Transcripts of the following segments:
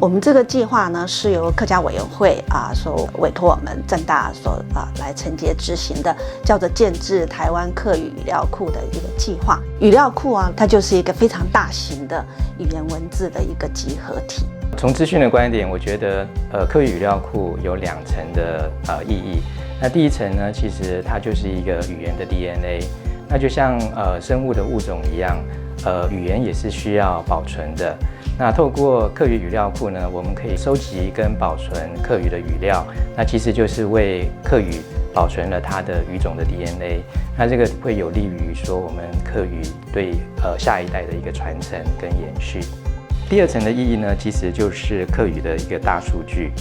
我们这个计划呢是由客家委员会所委托我们政大来承接执行的，叫做建制台湾客语语料库的一个计划。语料库它就是一个非常大型的语言文字的一个集合体。从资讯的观点，我觉得客语语料库有2层的意义。那第一层呢，其实它就是一个语言的 DNA。那就像生物的物种一样，语言也是需要保存的。那透过客语语料库呢，我们可以收集跟保存客语的语料，那其实就是为客语保存了它的语种的 DNA。那这个会有利于说我们客语对下一代的一个传承跟延续。第2层的意义呢，其实就是客语的一个大数据。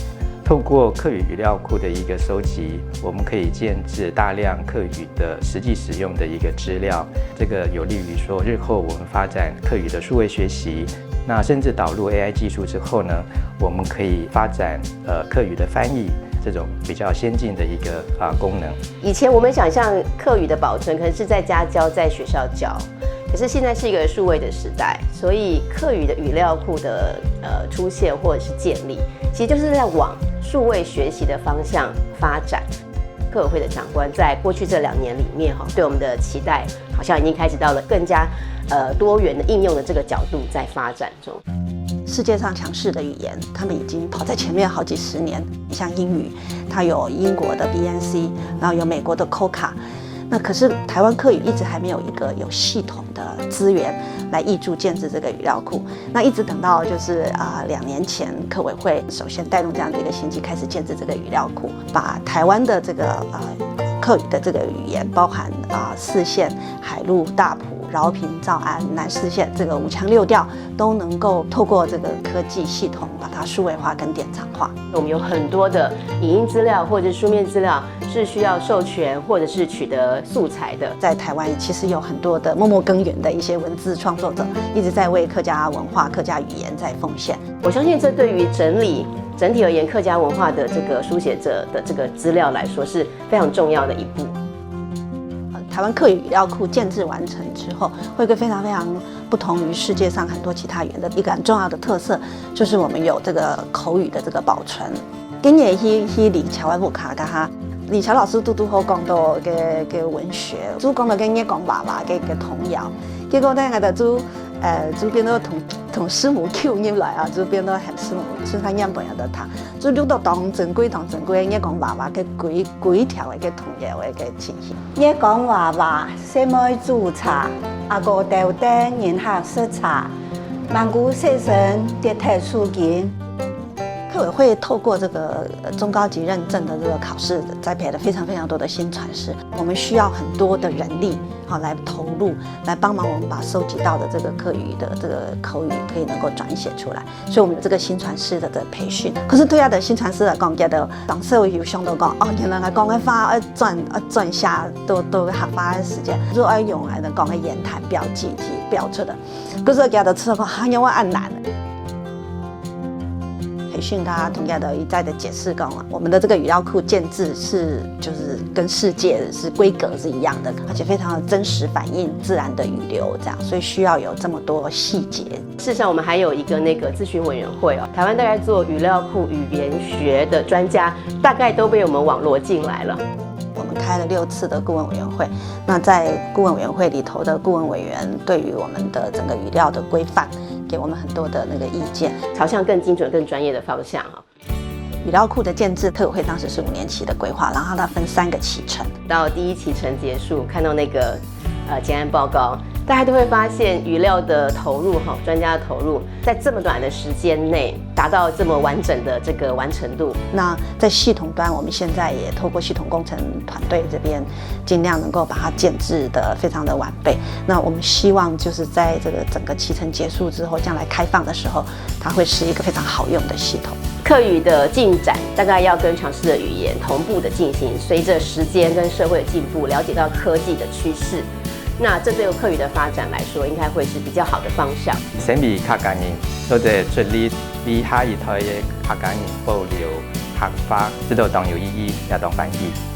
透过客语语料库的一个收集，我们可以建置大量客语的实际使用的一个资料，这个有利于说日后我们发展客语的数位学习。那甚至导入 AI 技术之后呢，我们可以发展客语的翻译这种比较先进的一个功能。以前我们想象客语的保存可能是在家教，在学校教，可是现在是一个数位的时代，所以客语的语料库的出现或者是建立，其实就是在往数位学习的方向发展。客委会的长官在过去这2年里面对我们的期待好像已经开始到了更加多元的应用的这个角度在发展中。世界上强势的语言，他们已经跑在前面好几十年。像英语，它有英国的 BNC， 然后有美国的 COCA。那可是台湾客语一直还没有一个有系统的资源来挹注建制这个语料库。那一直等到就是2年前，客委会首先带动这样的一个先机，开始建制这个语料库，把台湾的这个客语的这个语言，包含4县、海陆、大埔、饶平、诏安、南4县这个5腔6调，都能够透过这个科技系统把它数位化跟典藏化。我们有很多的影音资料或者书面资料是需要授权或者是取得素材的。在台湾其实有很多的默默耕耘的一些文字创作者，一直在为客家文化、客家语言在奉献。我相信这对于整体而言，客家文化的这个书写者的这个资料来说是非常重要的一步。台湾客语语料库建制完成之后，会有一个非常非常不同于世界上很多其他语言的一个很重要的特色，就是我们有这个口语的这个保存。今年去李乔的木卡噶哈，李乔老师都好讲到嘅文学，主讲到嘅嘢讲爸爸嘅童谣，结果呢我就变到同师母 Q 入來就變到係師母，所以他念朋友的他，就錄到當正規嘢講爸爸嘅幾條嘅童謠嘅情形。嘢講爸爸，細妹煮茶，阿哥豆丁然後食茶，萬古先生跌睇書件。客委会透过这个中高级认证的这个考试，栽培了非常非常多的新传师。我们需要很多的人力来投入，来帮忙我们把收集到的这个客语的这个口语可以能够转写出来。所以我们有这个新传师的培训。可是对下的新传师来讲，觉得当社会有相都讲原来讲嘅话转下都合法的时间，如果用来的讲嘅言谈标记体标出的，可是觉得吃讲因为按难。培训他同样的一再的解释讲我们的这个语料库建制就是跟世界是规格是一样的，而且非常的真实反映自然的语流，这样，所以需要有这么多细节。事实上，我们还有一个那个咨询委员会台湾大概做语料库语言学的专家，大概都被我们网罗进来了。我们开了6次的顾问委员会，那在顾问委员会里头的顾问委员对于我们的整个语料的规范，给我们很多的那个意见，朝向更精准、更专业的方向语料库的建制，客委会当时是5年期的规划，然后它分3个期程。到第1期程结束，看到那个结案报告，大家都会发现语料的投入专家的投入，在这么短的时间内达到这么完整的这个完成度。那在系统端，我们现在也透过系统工程团队这边，尽量能够把它建制的非常的完备。那我们希望就是在这个整个期程结束之后，将来开放的时候，它会是一个非常好用的系统。客语的进展大概要跟常识的语言同步的进行，随着时间跟社会的进步，了解到科技的趋势。那这对客语的发展来说，应该会是比较好的方向。審美客家人，都在出力為下一代嘅客家人保留客家，知道當有意義，也當翻譯。